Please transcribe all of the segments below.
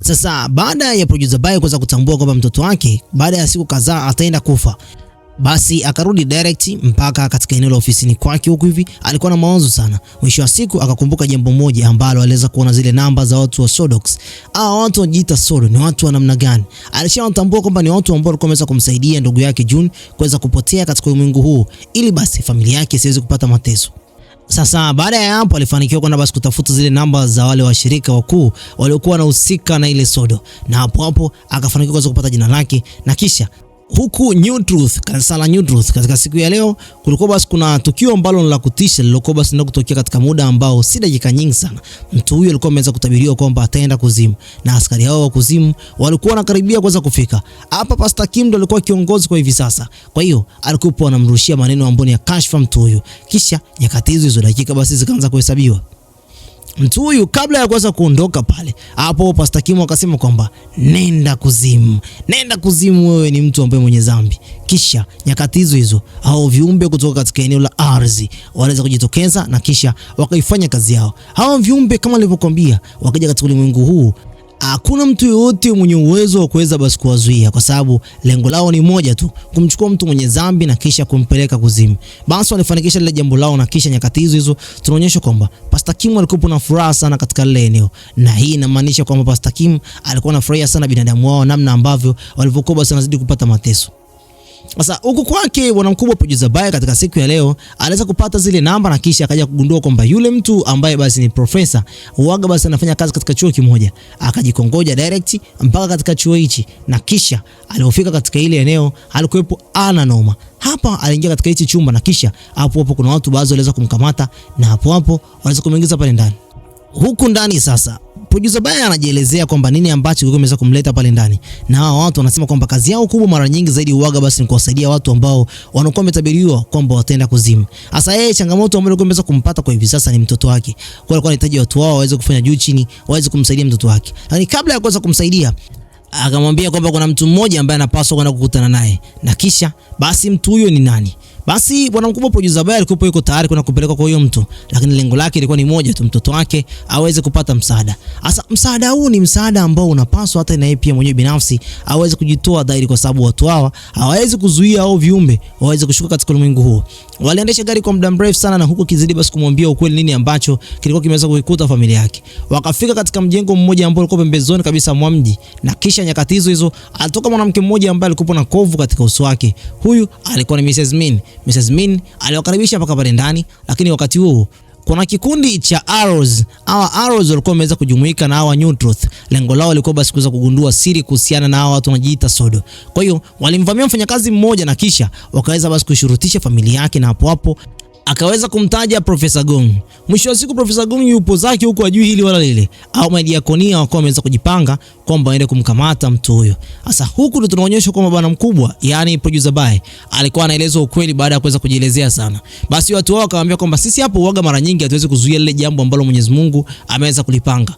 Sasa baada ya producer Bai kuweza kutambua kwamba mtoto wake baada ya siku kadhaa ataenda kufa, basi akarudi direct mpaka katika eneo la ofisini kwake huku hivi. Alikuwa na mawazo sana. Mwisho wa siku akakumbuka jambo moja ambalo aliweza kuona zile namba za watu wa Sodox. Watu wanajiita Sodo ni watu wa namna gani? Alishawatambua kwamba ni watu ambao walikuwa wameweza kumsaidia ndugu yake June kuweza kupotea katika ulimwengu huu ili basi familia yake isiweze kupata mateso. Sasa baada ya hapo alifanikiwa kwenda basi kutafuta zile namba za wale washirika wakuu waliokuwa wanahusika na ile Sodo, na hapo akafanikiwa kuweza kupata jina lake. Na kisha huku New Truth, kanisa la New Truth, katika siku ya leo kulikuwa basi kuna tukio ambalo la kutisha lilokuwa basi ndio kutokea katika muda ambao si dakika nyingi sana. Mtu huyo alikuwa ameweza kutabiriwa kwamba ataenda kuzimu, na askari hao wa kuzimu walikuwa wanakaribia kuweza kufika. Hapa Pastor Kim ndo alikuwa kiongozi kwa hivi sasa. Kwa hiyo alikuwa anamrushia maneno ambayo ya kashfa mtu huyo. Kisha nyakati hizo dakika basi zikaanza kuhesabiwa. Mtu huyu kabla ya kuweza kuondoka pale, hapo Pastor Kim akasema kwamba nenda kuzimu. Nenda kuzimu, wewe ni mtu ambaye mwenye dhambi. Kisha nyakati hizo hao viumbe kutoka katika eneo la ardhi waliweza kujitokeza na kisha wakaifanya kazi yao. Hao viumbe kama nilivyokuambia wakaja katika ulimwengu huu. Hakuna mtu yote mwenye uwezo wa kuweza basi kuwazuia, kwa sababu lengo lao ni moja tu, kumchukua mtu mwenye dhambi na kisha kumpeleka kuzimu. Basi walifanikisha lile jambo lao, na kisha nyakati hizo tunaonyesha kwamba Pastor Kim alikuwa na furaha sana katika lile eneo, na hii inamaanisha kwamba Pastor Kim alikuwa anafurahia sana binadamu wao namna ambavyo walivyokuwa basi wanazidi kupata mateso. Sasa huku kwake bwana mkubwa producer Bai katika siku ya leo aliweza kupata zile namba, na kisha akaja kugundua kwamba yule mtu ambaye basi ni profesa huaga basi anafanya kazi katika chuo kimoja. Akajikongoja direct mpaka katika chuo hichi, na kisha alipofika katika ile eneo alikuwepo ana noma. Hapa aliingia katika hichi chumba, na kisha hapo kuna watu baadhi waliweza kumkamata, na hapo waliweza kumuingiza pale ndani. Huku ndani sasa producer Bai anajielezea kwamba nini ambacho kimeweza kumleta pale ndani, na hao watu wanasema kwamba kazi yao kubwa mara nyingi zaidi huaga basi ni kuwasaidia watu ambao wanakuwa wametabiriwa kwamba wataenda kuzimu. Sasa yeye changamoto ambayo imeweza kumpata kwa hivi sasa ni mtoto wake. Kwa hiyo alikuwa anahitaji watu wao waweze kufanya juu chini, waweze kumsaidia mtoto wake. Lakini kabla ya kuweza kumsaidia akamwambia kwamba kuna mtu mmoja ambaye anapaswa kwenda kukutana naye, na kisha basi mtu huyo ni nani? Basi bwana mkubwa producer Bai alikuwa yuko tayari kwenda kupeleka kwa huyo mtu, lakini lengo lake lilikuwa ni moja tu, mtoto wake aweze kupata msaada. Sasa msaada huu ni msaada ambao unapaswa hata na yeye pia mwenyewe binafsi aweze kujitoa dhahiri, kwa sababu watu hawa hawawezi kuzuia hao viumbe waweze kushuka katika ulimwengu huu. Waliendesha gari kwa muda mrefu sana, na huko kizidi basi kumwambia ukweli nini ambacho kilikuwa kimeweza kuikuta familia yake. Wakafika katika mjengo mmoja ambao ulikuwa pembezoni kabisa mwa mji, na kisha nyakati hizo alitoka mwanamke mmoja ambaye alikuwa na kovu katika uso wake. Huyu alikuwa ni Mrs. Min. Mrs. Min aliwakaribisha mpaka pale ndani, lakini wakati huo kuna kikundi cha Arrows. Hawa Arrows walikuwa wameweza kujumuika na hawa New Truth. Lengo lao lilikuwa basi kuweza kugundua siri kuhusiana na hawa watu wanajiita Sodo. Kwa hiyo walimvamia mfanyakazi mmoja, na kisha wakaweza basi kushurutisha familia yake, na hapo akaweza kumtaja Profesa Gong. Mwisho wa siku Profesa Gong yupo zake huko ajui hili wala lile, au madiakonia wakawa wameweza kujipanga kwamba waende kumkamata mtu huyo. Sasa huku ndo tunaonyeshwa kwamba bwana mkubwa, yani producer Bai, alikuwa anaeleza ukweli baada ya kuweza kujielezea sana. Basi watu wao akamwambia kwamba sisi hapo uoga mara nyingi hatuwezi kuzuia lile jambo ambalo Mwenyezi Mungu ameweza kulipanga,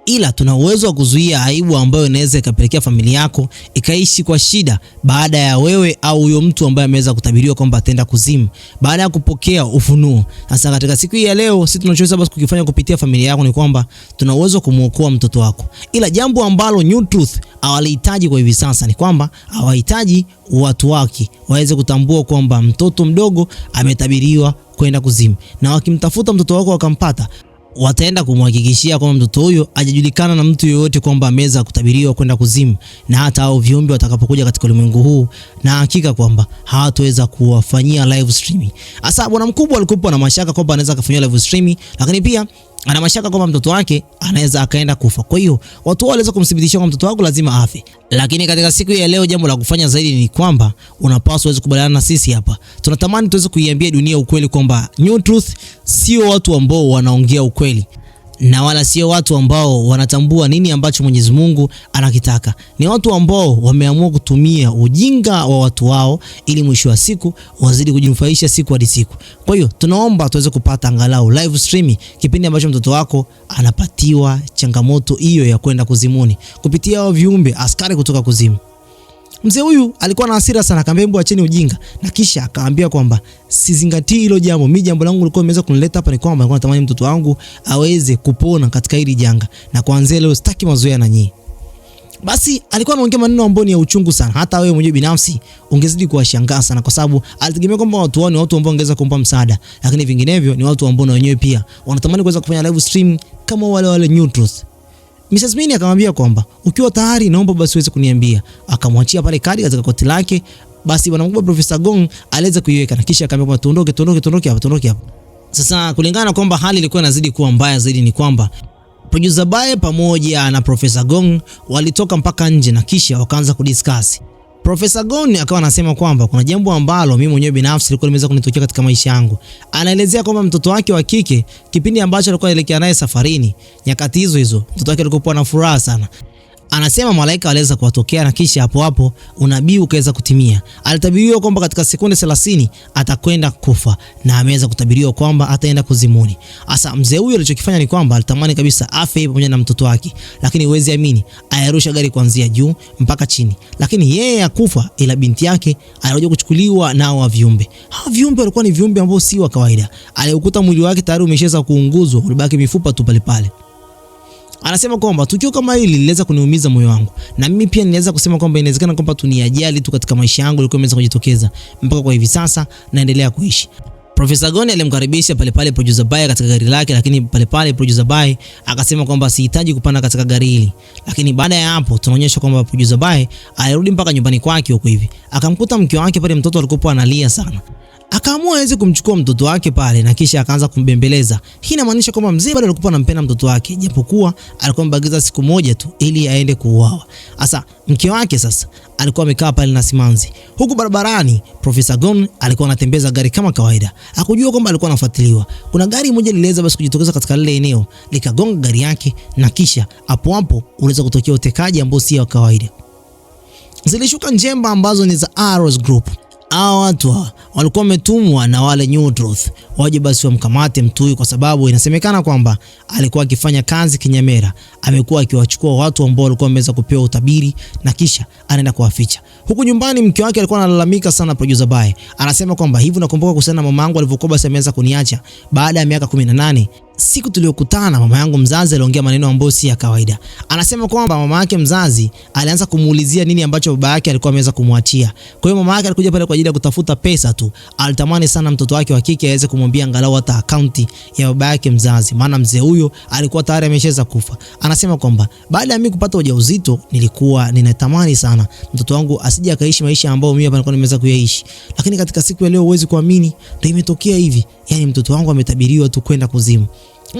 ila tuna uwezo wa kuzuia aibu ambayo inaweza ikapelekea familia yako ikaishi kwa shida baada ya wewe au huyo mtu ambaye ameweza kutabiriwa kwamba ataenda kuzimu baada ya kupokea ufunuo. Sasa katika siku hii ya leo sisi tunachoweza basi kukifanya kupitia familia yako ni kwamba tuna uwezo kumuokoa mtoto wako, ila jambo ambalo New Truth hawalihitaji kwa hivi sasa ni kwamba hawahitaji watu wake waweze kutambua kwamba mtoto mdogo ametabiriwa kwenda kuzimu, na wakimtafuta mtoto wako wakampata, wataenda kumhakikishia kwamba mtoto huyo hajajulikana na mtu yoyote kwamba ameweza kutabiriwa kwenda kuzimu, na hata hao viumbe watakapokuja katika ulimwengu huu, na hakika kwamba hawataweza kuwafanyia live streaming. Sasa bwana mkubwa alikuwa na mashaka kwamba anaweza kufanyia live streaming, lakini pia ana mashaka kwamba mtoto wake anaweza akaenda kufa. Kwa hiyo watu waliweza kumthibitishia kwamba mtoto wako lazima afe. Lakini katika siku ya leo jambo la kufanya zaidi ni kwamba unapaswa uweze kubaliana na sisi hapa. Tunatamani tuweze kuiambia dunia ukweli kwamba New Truth sio watu ambao wanaongea ukweli, na wala sio watu ambao wanatambua nini ambacho Mwenyezi Mungu anakitaka. Ni watu ambao wameamua kutumia ujinga wa watu wao ili mwisho wa siku wazidi kujinufaisha siku hadi siku. Kwa hiyo tunaomba tuweze kupata angalau live streaming kipindi ambacho mtoto wako anapatiwa changamoto hiyo ya kwenda kuzimuni kupitia hao viumbe askari kutoka kuzimu. Mzee huyu alikuwa na hasira sana, akamwambia hebu acheni ujinga, na kisha akaambia kwamba sizingatii hilo jambo. Mimi jambo langu lilikuwa limeweza kunileta hapa ni kwamba nilikuwa natamani mtoto wangu aweze kupona katika hili janga, na kuanzia leo sitaki mazoea na nyinyi. Basi alikuwa anaongea maneno ambayo ni ya uchungu sana. Hata wewe mwenyewe binafsi ungezidi kuwashangaa sana, kwa sababu alitegemea kwamba watu wao ni watu ambao wangeweza kumpa msaada, lakini vinginevyo ni watu ambao na wenyewe pia wanatamani kuweza kufanya live stream kama wale New Truth. Mrs. Min akamwambia kwamba ukiwa tayari naomba basi uweze kuniambia. Akamwachia pale kadi katika koti lake. Basi bwana mkubwa Profesa Gong aliweza kuiweka na kisha akamwambia tuondoke hapa. Sasa kulingana kwamba hali ilikuwa inazidi kuwa mbaya zaidi, ni kwamba Producer Bae pamoja na Profesa Gong walitoka mpaka nje na kisha wakaanza kudiscuss. Profesa Gong akawa anasema kwamba kuna jambo ambalo mimi mwenyewe binafsi lilikuwa limeweza kunitokea katika maisha yangu. Anaelezea kwamba mtoto wake wa kike kipindi ambacho alikuwa anaelekea naye safarini, nyakati hizo mtoto wake alikuwa na furaha sana. Anasema malaika aliweza kuwatokea na kisha hapo unabii ukaweza kutimia. Alitabiriwa kwamba katika sekunde 30 atakwenda kufa na ameweza kutabiriwa kwamba ataenda kuzimuni. Asa mzee huyo alichokifanya ni kwamba alitamani kabisa afe pamoja na mtoto wake, lakini uwezi amini ayarusha gari kuanzia juu mpaka chini, lakini yeye hakufa, ila binti yake alikuja kuchukuliwa nao wa viumbe. Hao viumbe walikuwa ni viumbe ambao si wa kawaida. Alikuta mwili wake tayari umeshaweza kuunguzwa, ulibaki mifupa tu pale. Anasema kwamba tukio kama hili liliweza kuniumiza moyo wangu, na mimi pia ninaweza kusema kwamba inawezekana kwamba tu ni ajali tu katika maisha yangu ilikuwa imeweza kujitokeza, mpaka kwa hivi sasa naendelea kuishi. Profesa Gong alimkaribisha pale Producer Bae katika gari lake, lakini pale Producer Bae akasema kwamba sihitaji kupanda katika gari hili. Lakini baada ya hapo tunaonyesha kwamba Producer Bae alirudi mpaka nyumbani kwake huko hivi. Akamkuta mke wake pale, mtoto alikuwa analia sana. Akaamua aweze kumchukua mtoto wake pale na kisha akaanza kumbembeleza. Hii inamaanisha kwamba mzee bado alikuwa anampenda mtoto wake, japokuwa alikuwa mbagiza siku moja tu ili aende kuuawa. Sasa mke wake sasa alikuwa amekaa pale na simanzi. Huku barabarani Profesa Gong alikuwa anatembeza gari kama kawaida. Hakujua kwamba alikuwa anafuatiliwa. Kuna gari moja liliweza basi kujitokeza katika lile eneo, likagonga gari yake na kisha hapo unaweza kutokea utekaji ambao si wa kawaida. Zilishuka njemba ambazo ni za Arrows Group. Hao watu walikuwa wametumwa na wale New Truth waje basi wamkamate mtu huyu, kwa sababu inasemekana kwamba alikuwa akifanya kazi kinyamera. Amekuwa akiwachukua watu ambao walikuwa wameweza kupewa utabiri na kisha anaenda kuwaficha. Huku nyumbani mke wake alikuwa analalamika sana Producer Bae. Anasema kwamba hivi nakumbuka kuhusiana na mama yangu alivyokuwa basi ameanza kuniacha baada ya miaka 18. Siku tuliyokutana mama yangu mzazi aliongea maneno ambayo si ya kawaida. Anasema kwamba mama yake mzazi alianza kumuulizia nini ambacho baba yake alikuwa ameweza kumwachia. Kwa hiyo mama yake alikuja pale kwa ajili ya kutafuta pesa tu. Alitamani sana mtoto wake wa kike aweze kumwambia angalau hata akaunti ya baba yake mzazi, maana mzee huyo alikuwa tayari ameshaweza kufa. Anasema kwamba baada ya mimi kupata ujauzito nilikuwa ninatamani sana mtoto wangu asije akaishi maisha ambayo mimi hapa nilikuwa nimeweza kuyaishi. Lakini katika siku ya leo huwezi kuamini ndio imetokea hivi. Yaani mtoto wangu ametabiriwa tu kwenda kuzimu.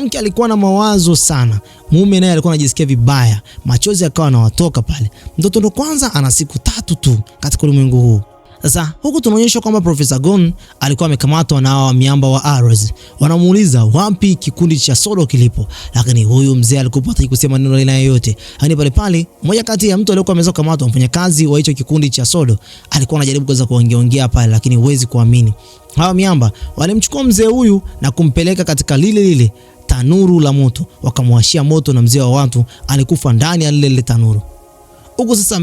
Mke alikuwa na mawazo sana. Mume naye alikuwa anajisikia vibaya. Machozi yakawa yanawatoka pale. Mtoto ndo kwanza ana siku 3 tu katika ulimwengu huu. Sasa huku tunaonyesha kwamba Profesa Gong alikuwa amekamatwa na hawa miamba wa Arrows. Wanamuuliza wapi kikundi cha Solo kilipo. Lakini huyu mzee alikuwa hataki kusema neno lile yoyote. Yaani pale mmoja kati ya mtu aliyekuwa ameweza kukamatwa, mfanyakazi wa hicho kikundi cha Solo, alikuwa anajaribu kuweza kuongea pale, lakini huwezi kuamini. Hawa miamba walimchukua mzee huyu na kumpeleka katika lile tanuru la moto, wakamwashia moto na mzee wa watu alikufa ndani ya lile tanuru. Huko sasa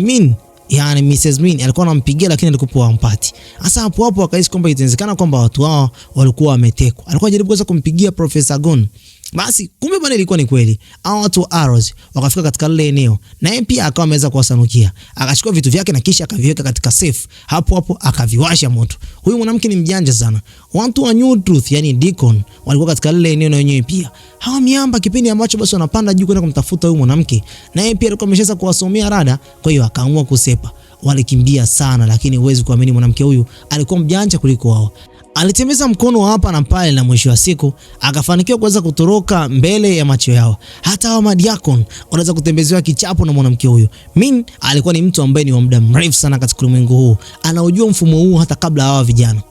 yani Mrs. Min alikuwa anampigia lakini alikuwa hampati. Sasa hapo akahisi kwamba inawezekana kwamba watu hao walikuwa wametekwa. Alikuwa anajaribu kuweza kumpigia Profesa Gong. Basi kumbe bwana ilikuwa ni kweli. Hao watu wa Arrows wakafika katika lile eneo. Na yeye pia akawa ameweza kuwasanukia. Akachukua vitu vyake na kisha akaviweka katika safe. Hapo akaviwasha moto. Huyu mwanamke ni mjanja sana. Watu wa New Truth yani Deacon walikuwa katika lile eneo na wenyewe pia. Hawa miamba kipindi ambacho basi wanapanda juu kwenda kumtafuta huyu mwanamke. Na yeye pia alikuwa ameshaweza kuwasomea rada, kwa hiyo akaamua kusepa. Walikimbia sana, lakini huwezi kuamini mwanamke huyu alikuwa mjanja kuliko wao. Alitembeza mkono hapa na pale na mwisho wa siku akafanikiwa kuweza kutoroka mbele ya macho yao. Hata hawa madiakon wanaweza kutembezewa kichapo na mwanamke huyu. Min alikuwa ni mtu ambaye ni wa muda mrefu sana katika ulimwengu huu. Anaujua mfumo huu hata kabla hawa vijana.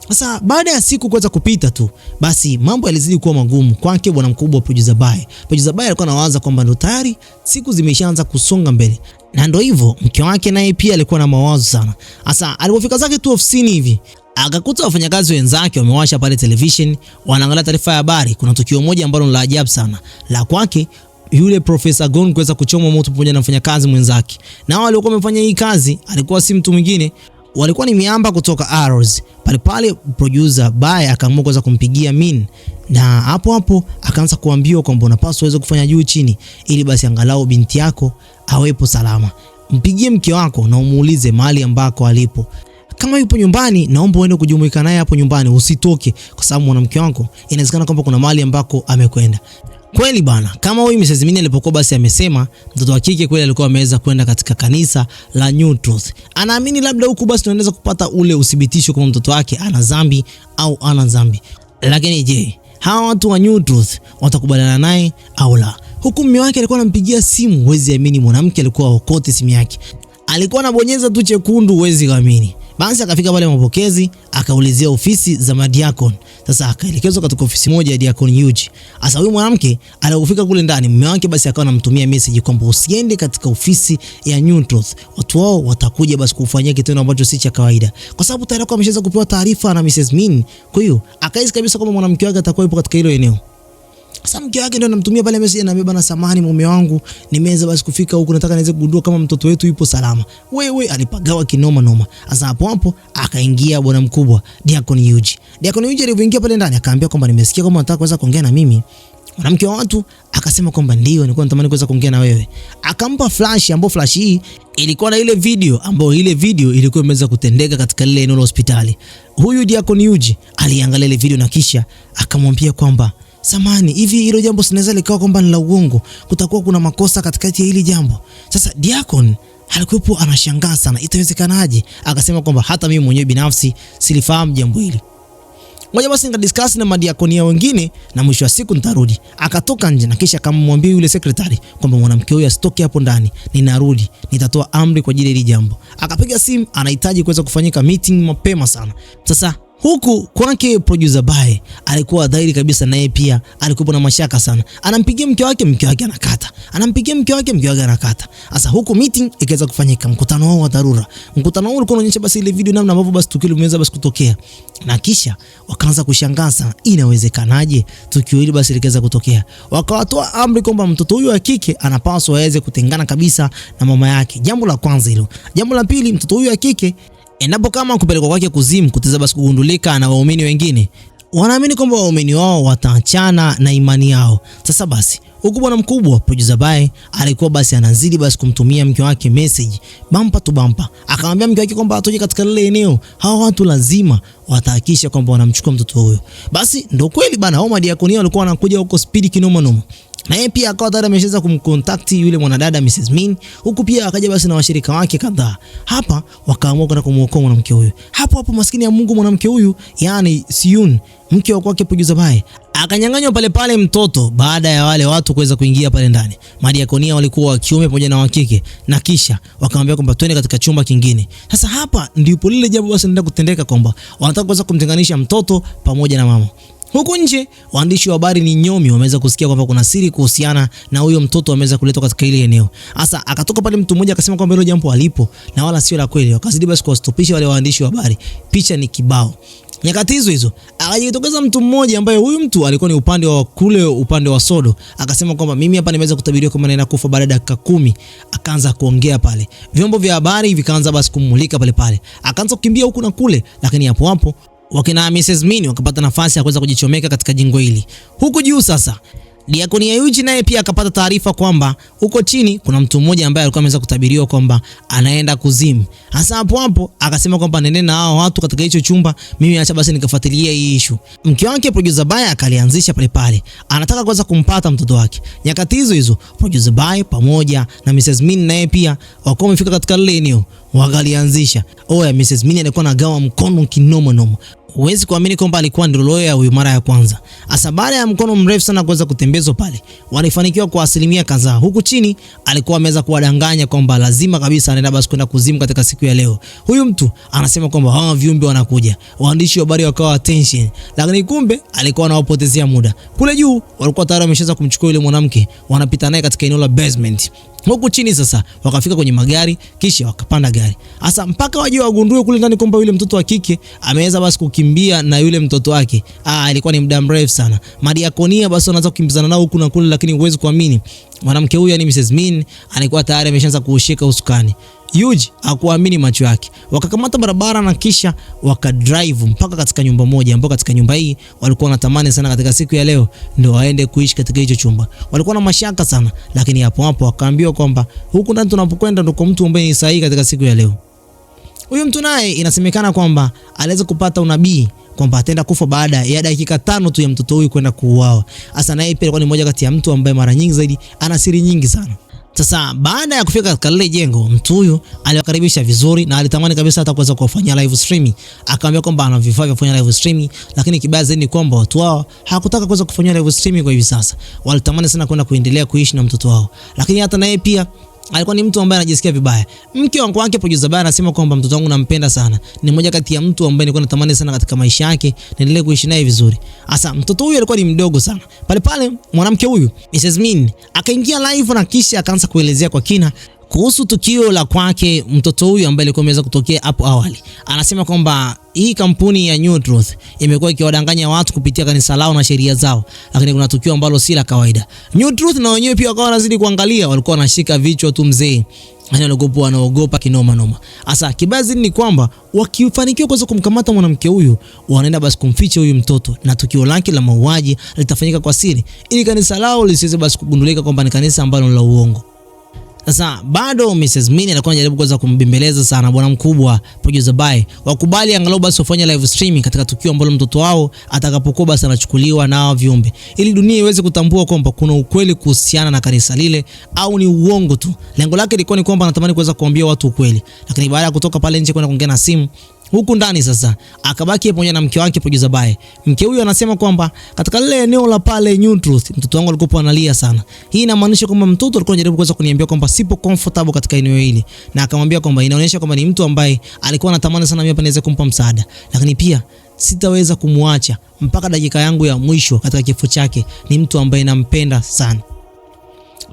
Sasa baada ya siku kuweza kupita tu, basi mambo yalizidi kuwa magumu kwake bwana mkubwa Producer Bae. Producer Bae alikuwa anawaza kwamba ndo tayari siku zimeshaanza kusonga mbele. Na ndo hivyo mke wake naye pia alikuwa na mawazo sana. Sasa alipofika zake tu ofisini hivi, akakuta wafanyakazi wenzake wamewasha pale television, wanaangalia taarifa ya habari. Kuna tukio moja ambalo ni la ajabu sana. La kwake yule Profesa Gong kuweza kuchoma moto pamoja na mfanyakazi mwenzake. Na wale walikuwa wamefanya hii kazi alikuwa si mtu mwingine walikuwa ni miamba kutoka Arrows. Pale producer Bae akaamua kuweza kumpigia Min, na hapo hapo akaanza kuambiwa kwamba unapaswa uweze kufanya juu chini ili basi angalau binti yako awepo salama. Mpigie mke wako na umuulize mahali ambako alipo. Kama yupo nyumbani, naomba uende kujumuika naye hapo nyumbani, usitoke kwa sababu mwanamke wako inawezekana kwamba kuna mahali ambako amekwenda. Kweli bana, kama huyu Mrs. Min alipokuwa basi amesema mtoto wa kike kweli alikuwa ameweza kwenda katika kanisa la New Truth. Anaamini labda huku basi tunaweza kupata ule uthibitisho kama mtoto wake ana dhambi au ana dhambi. Lakini je, hawa watu wa New Truth watakubaliana naye au la? Huku mume wake alikuwa anampigia simu, huwezi amini, mwanamke alikuwa okote simu yake. Alikuwa anabonyeza tu chekundu, huwezi kuamini. Basi akafika pale mapokezi, akaulizia ofisi za madiakon. Sasa akaelekezwa katika ofisi moja ya Diakon Yuji. Sasa huyu mwanamke alipofika kule ndani, mume wake basi akawa anamtumia message kwamba usiende katika ofisi ya New Truth. Watu wao watakuja basi kufanyia kitendo ambacho si cha kawaida. Kwa sababu tayari alikuwa ameshaweza kupewa taarifa na Mrs. Min. Kwa hiyo akahisi kabisa kwamba mwanamke wake atakuwa yupo katika hilo eneo. Sasa mke wake ndio anamtumia pale message, anambia bana, samahani mume wangu, nimeweza basi kufika huku, nataka niweze kugundua kama mtoto wetu yupo salama. Wewe alipagawa kinoma noma. Sasa hapo akaingia bwana mkubwa Diakon Yuji. Diakon Yuji alipoingia pale ndani akaambia kwamba nimesikia kwamba unataka kuweza kuongea na mimi. Mwanamke wa watu akasema kwamba ndio, nilikuwa natamani kuweza kuongea na wewe. Akampa flash, ambapo flash hii ilikuwa na ile video, ambayo ile video ilikuwa imeweza kutendeka katika lile eneo la hospitali. Huyu Diakon Yuji aliangalia ile video na kisha akamwambia kwamba samani, hivi hilo jambo sinaweza likawa kwamba ni la uongo, kutakuwa kuna makosa katikati ya hili jambo. Sasa Diakon alikuwa anashangaa sana, itawezekanaje? Akasema kwamba hata mimi mwenyewe binafsi silifahamu jambo hili. Ngoja basi nikadiscuss na madiakonia wengine na mwisho wa siku nitarudi. Akatoka nje na kisha akamwambia yule secretary kwamba mwanamke huyu asitoke hapo ndani, ninarudi, nitatoa amri kwa ajili ya hili jambo. Akapiga simu, anahitaji kuweza kufanyika meeting mapema sana. Sasa huku kwake producer Bae alikuwa dhahiri kabisa naye pia alikuwa na mashaka sana. Anampigia mke wake anakata. Anampigia mke wake anakata. Sasa huku meeting ikaweza kufanyika, mkutano wao wa dharura. Mkutano huu ulikuwa unaonyesha basi ile video namna ambavyo basi tukio limeweza basi kutokea. Na kisha wakaanza kushangaza, inawezekanaje tukio hili basi likaweza kutokea. Wakawatoa amri kwamba mtoto huyu wa kike anapaswa aweze kutengana kabisa na mama yake. Jambo la kwanza hilo. Jambo la pili, mtoto huyu wa kike endapo kama kupelekwa kwake kuzimu kutaweza basi kugundulika na waumini wengine, wanaamini kwamba waumini wao wataachana na imani yao. Sasa basi huku bwana mkubwa producer Bae alikuwa basi anazidi basi kumtumia mke wake message bampa tu bampa. Akamwambia mke wake kwamba atoje katika lile eneo, hao watu lazima watahakisha kwamba wanamchukua mtoto huyo. Basi ndio kweli bana, hao madiakonia walikuwa wanakuja huko speed kinoma noma. Na yeye pia akawa tayari ameshaweza kumcontact yule mwanadada Mrs. Min. Huku pia akaja basi na washirika wake kadhaa. Hapa wakaamua kwenda kumuokoa mwanamke huyu. Hapo maskini ya Mungu mwanamke huyu, yani Siyun, mke wa kwake producer Bae, akanyang'anywa pale mtoto baada ya wale watu kuweza kuingia pale ndani. Madiakonia walikuwa wa kiume pamoja na wa kike, na kisha wakamwambia kwamba twende katika chumba kingine. Sasa hapa ndipo lile jambo basi linaenda kutendeka kwamba wanataka kuweza kumtenganisha mtoto pamoja na mama. Huko nje waandishi wa habari ni nyomi wameweza kusikia kwamba kuna siri kuhusiana na huyo mtoto ameweza kuletwa katika ile eneo. Sasa akatoka pale mtu mmoja akasema kwamba hilo jambo alipo na wala sio la kweli. Wakazidi basi kuwastopisha wale waandishi wa habari. Picha ni kibao. Nyakati hizo akajitokeza mtu mmoja ambaye huyu mtu alikuwa ni upande wa kule, upande wa Sodo. Akasema kwamba mimi hapa nimeweza kutabiriwa kwamba naenda kufa baada ya dakika 10. Akaanza kuongea pale. Vyombo vya habari vikaanza basi kumulika pale. Akaanza kukimbia huku na kule, lakini hapo wakina Mrs. Min wakapata nafasi ya kuweza kujichomeka katika jengo hili. Huko juu sasa Diakon Yuji naye pia akapata taarifa kwamba huko chini kuna mtu mmoja ambaye alikuwa ameweza kutabiriwa kwamba anaenda kuzimu. Hasa hapo akasema kwamba nene na hao watu katika hicho chumba, mimi acha basi nikafuatilia hii issue. Mke wake producer Bae akalianzisha pale. Anataka kuweza kumpata mtoto wake. Nyakati hizo producer Bae pamoja na Mrs. Min naye pia wako wamefika katika lile eneo. Wakalianzisha. Oya, Mrs. Min alikuwa anagawa mkono kinoma. Huwezi kuamini kwamba alikuwa ndio lawyer huyu mara ya kwanza. Asa baada ya mkono mrefu sana kuweza kutembezwa pale, walifanikiwa kwa asilimia kadhaa. Huku chini alikuwa ameweza kuwadanganya kwamba lazima kabisa anaenda basi kwenda kuzimu katika siku ya leo. Huyu mtu anasema kwamba hawa viumbe wanakuja. Waandishi wa habari wakawa attention, lakini kumbe alikuwa anawapotezea muda. Kule juu walikuwa tayari wameshaanza kumchukua yule mwanamke, wanapita naye katika eneo la basement. Huku chini sasa wakafika kwenye magari kisha wakapanda gari. Asa mpaka waje wagundue kule ndani kwamba yule mtoto wa kike ameweza basi kukimbia na yule mtoto wake. Ilikuwa ni muda mrefu sana. Madiakonia basi wanaanza kukimbizana nao huku na kule, lakini huwezi kuamini mwanamke huyu yani Mrs. Min alikuwa tayari ameshaanza kuushika usukani. Yuji hakuamini macho yake. Wakakamata barabara na kisha wakadrive mpaka katika nyumba moja, ambapo katika nyumba hii walikuwa wanatamani sana katika siku ya leo ndio waende kuishi katika hicho chumba. Walikuwa na mashaka sana, lakini hapo hapo wakaambiwa kwamba huku ndani tunapokwenda ndio kwa mtu ambaye ni sahihi katika siku ya leo. Huyu mtu naye inasemekana kwamba aliweza kupata unabii kwamba ataenda kufa baada ya dakika 5 tu ya mtoto huyu kwenda kuuawa. Hasa naye pia alikuwa ni mmoja kati ya mtu ambaye mara nyingi zaidi ana siri nyingi sana. Sasa baada ya kufika katika lile jengo, mtu huyu aliwakaribisha vizuri na alitamani kabisa hata kuweza kufanya live streaming. Akamwambia kwamba ana vifaa vya kufanya live streaming, lakini kibaya zaidi ni kwamba watu wao hawakutaka kuweza kufanya live streaming kwa hivi sasa. Walitamani sana kwenda kuendelea kuishi na mtoto wao. Lakini hata naye pia alikuwa ni mtu ambaye anajisikia vibaya. Mke wake Producer Bae anasema kwamba mtoto wangu nampenda sana. Ni mmoja kati ya mtu ambaye nilikuwa natamani sana katika maisha yake niendelee kuishi naye vizuri. Sasa mtoto huyu alikuwa ni mdogo sana. Pale mwanamke huyu Mrs. Min akaingia live na kisha akaanza kuelezea kwa kina kuhusu tukio la kwake mtoto huyu ambaye alikuwa ameweza kutokea hapo awali. Anasema kwamba hii kampuni ya New Truth imekuwa ikiwadanganya watu kupitia kanisa lao na sheria zao, lakini kuna tukio ambalo si la kawaida. New Truth na wenyewe pia wakawa wanazidi kuangalia, walikuwa wanashika vichwa tu mzee. Wanaogopa kinoma noma. Sasa kibazi ni kwamba wakifanikiwa kuweza kumkamata mwanamke huyu, wanaenda basi kumficha huyu mtoto na tukio lake la mauaji litafanyika kwa siri ili kanisa lao lisiweze basi kugundulika kwamba ni kanisa ambalo ni la uongo. Sasa bado Mrs. Min alikuwa anajaribu kuweza kumbembeleza sana bwana mkubwa Producer Bae wakubali angalau basi wafanye live streaming katika tukio ambalo mtoto wao atakapokuwa basi anachukuliwa na hao viumbe, ili dunia iweze kutambua kwamba kuna ukweli kuhusiana na kanisa lile au ni uongo tu. Lengo lake lilikuwa ni kwamba anatamani kuweza kuambia watu ukweli, lakini baada ya kutoka pale nje kwenda kuongea na simu huku ndani, sasa akabaki pamoja na mke wake Producer Bae. Mke huyu anasema kwamba katika lile eneo la pale New Truth mtoto wangu alikuwa analia sana. Hii inamaanisha kwamba mtoto alikuwa anajaribu kuweza kuniambia kwamba sipo comfortable katika eneo hili, na akamwambia kwamba inaonyesha kwamba ni mtu ambaye alikuwa anatamani sana mimi hapa niweze kumpa msaada, lakini pia sitaweza kumwacha mpaka dakika yangu ya mwisho katika kifo chake. Ni mtu ambaye nampenda sana.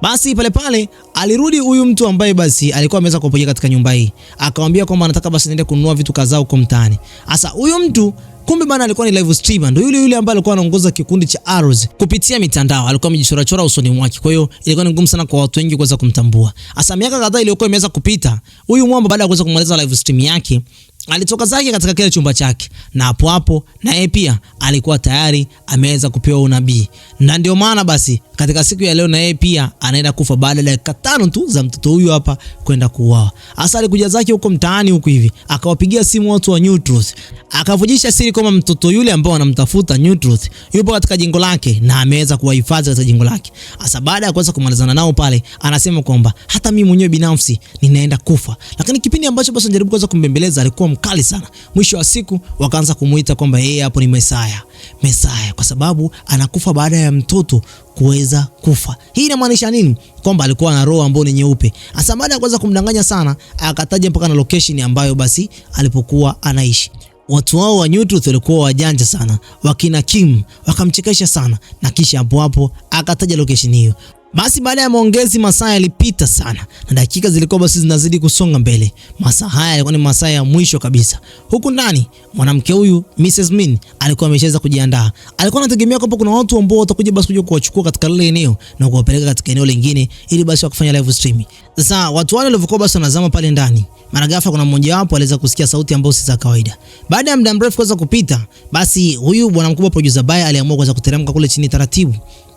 Basi pale alirudi huyu mtu ambaye basi alikuwa ameweza kupokea katika nyumba hii. Akamwambia kwamba anataka basi niende kununua vitu kadhaa huko mtaani. Sasa huyu mtu kumbe bana alikuwa ni live streamer, ndio yule ambaye alikuwa anaongoza kikundi cha Arrows kupitia mitandao. Alikuwa amejichora usoni mwake. Kwa hiyo ilikuwa ni ngumu sana kwa watu wengi kuweza kumtambua. Sasa miaka kadhaa iliyokuwa imeweza kupita, huyu mwamba baada ya kuweza kumaliza live stream yake alitoka zake katika kile chumba chake, na hapo na yeye pia alikuwa tayari ameweza kupewa unabii. Na ndio maana basi katika siku ya leo na yeye pia anaenda kufa baada ya dakika 5 tu za mtoto huyu hapa kwenda kuuawa. Hasa alikuja zake huko mtaani huko hivi, akawapigia simu watu wa New Truth, akavujisha siri kwamba mtoto yule ambao anamtafuta New Truth yupo katika jengo lake na ameweza kuwahifadhi katika jengo lake. Hasa baada ya kuweza kumalizana nao pale, anasema kwamba hata mimi mwenyewe binafsi ninaenda kufa. Lakini kipindi ambacho basi anajaribu kuweza kumbembeleza alikuwa mkali sana. Mwisho wa siku wakaanza kumuita kwamba yeye hapo ni Messiah, kwa sababu anakufa baada ya mtoto kuweza kufa. Hii inamaanisha nini? Kwamba alikuwa na roho ambayo ni nyeupe. Hasa baada ya kuweza kumdanganya sana, akataja mpaka na location ambayo basi alipokuwa anaishi. Watu wao wa New Truth walikuwa wajanja sana, wakina Kim wakamchekesha sana, na kisha hapo akataja location hiyo. Basi baada ya maongezi masaa yalipita sana na dakika zilikuwa basi zinazidi kusonga mbele. Masaa haya yalikuwa ni masaa ya mwisho kabisa. Huku ndani mwanamke huyu Mrs. Min alikuwa ameshaweza kujiandaa. Alikuwa anategemea kwamba kuna watu ambao watakuja basi kuja kuwachukua katika lile eneo na kuwapeleka katika eneo lingine ili basi wakafanya live streaming. Sasa watu wale walivyokuwa basi wanazama pale ndani, mara ghafla kuna mmoja wapo aliweza kusikia sauti ambayo si za kawaida. Baada ya muda mrefu kuweza kupita, basi huyu bwana mkubwa Producer Bae aliamua kuweza kuteremka kule chini taratibu,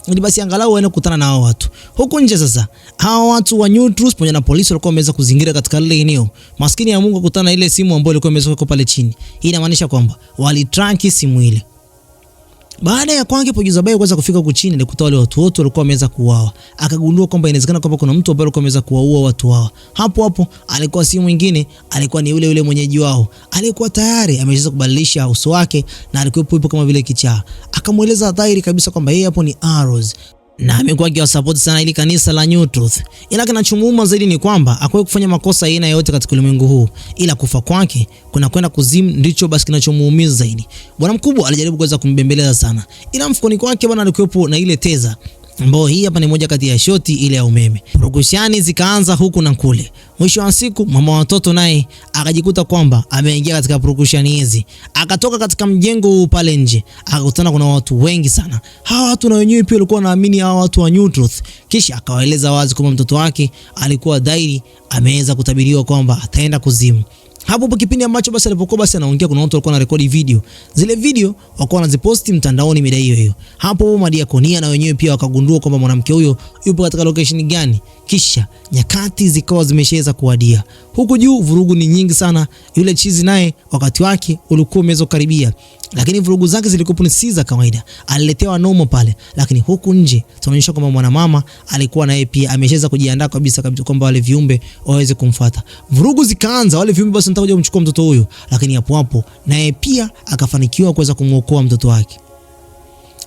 ili basi angalau waende kukutana na hao watu. Huko nje sasa, hao watu wa New Truth pamoja na polisi walikuwa wameweza kuzingira katika lile eneo. Maskini ya Mungu kukutana na ile simu ambayo ilikuwa imewekwa pale chini. Hii inamaanisha kwamba walitrack simu ile. Baada ya kwake Producer Bae kuweza kufika huko chini, alikuta wale watu wote walikuwa wameweza kuuawa. Akagundua kwamba inawezekana kwamba kuna mtu ambaye alikuwa ameweza kuwaua watu hao. Hapo alikuwa si mwingine, alikuwa ni yule mwenyeji wao. Alikuwa tayari ameweza kubadilisha uso wake na alikuwa yupo kama vile kichaa. Akamueleza dhahiri kabisa kwamba yeye hapo ni Arrows na amekuwa akiwasupport sana ili kanisa la New Truth. Ila kinachomuuma zaidi ni kwamba hakuwahi kufanya makosa aina yote katika ulimwengu huu, ila kufa kwake kuna kwenda kuzimu ndicho basi kinachomuumiza zaidi. Bwana mkubwa alijaribu kuweza kumbembeleza sana, ila mfukoni kwake bwana alikuwepo na ile teza ambao hii hapa ni moja kati ya shoti ile ya umeme. Purukushani zikaanza huku na kule. Mwisho wa siku mama watoto naye akajikuta kwamba ameingia katika purukushani hizi. Akatoka katika mjengo pale nje, akakutana kuna watu wengi sana. Hawa watu na wenyewe pia walikuwa wanaamini hawa watu wa New Truth. Kisha akawaeleza wazi kwamba mtoto wake alikuwa dhahiri ameweza kutabiriwa kwamba ataenda kuzimu. Hapo kipindi ambacho basi alipokuwa basi anaongea, kuna watu walikuwa wanarekodi video. Zile video wakawa wanaziposti mtandaoni mida hiyo hiyo. Hapo madiakonia na wenyewe pia wakagundua kwamba mwanamke huyo yupo katika location gani. Kisha nyakati zikawa zimeshaweza kuwadia. Huku juu vurugu ni nyingi sana. Yule chizi naye wakati wake ulikuwa umeweza karibia, lakini vurugu zake zilikuwa ni si za kawaida. Aliletewa nomo pale, lakini huku nje tunaonyesha kwamba mwanamama alikuwa naye pia ameshaweza kujiandaa kabisa kwamba wale viumbe waweze kumfuata. Vurugu zikaanza, wale viumbe basi nitakuja kumchukua mtoto huyo, lakini hapo hapo naye pia akafanikiwa kuweza kumuokoa mtoto wake.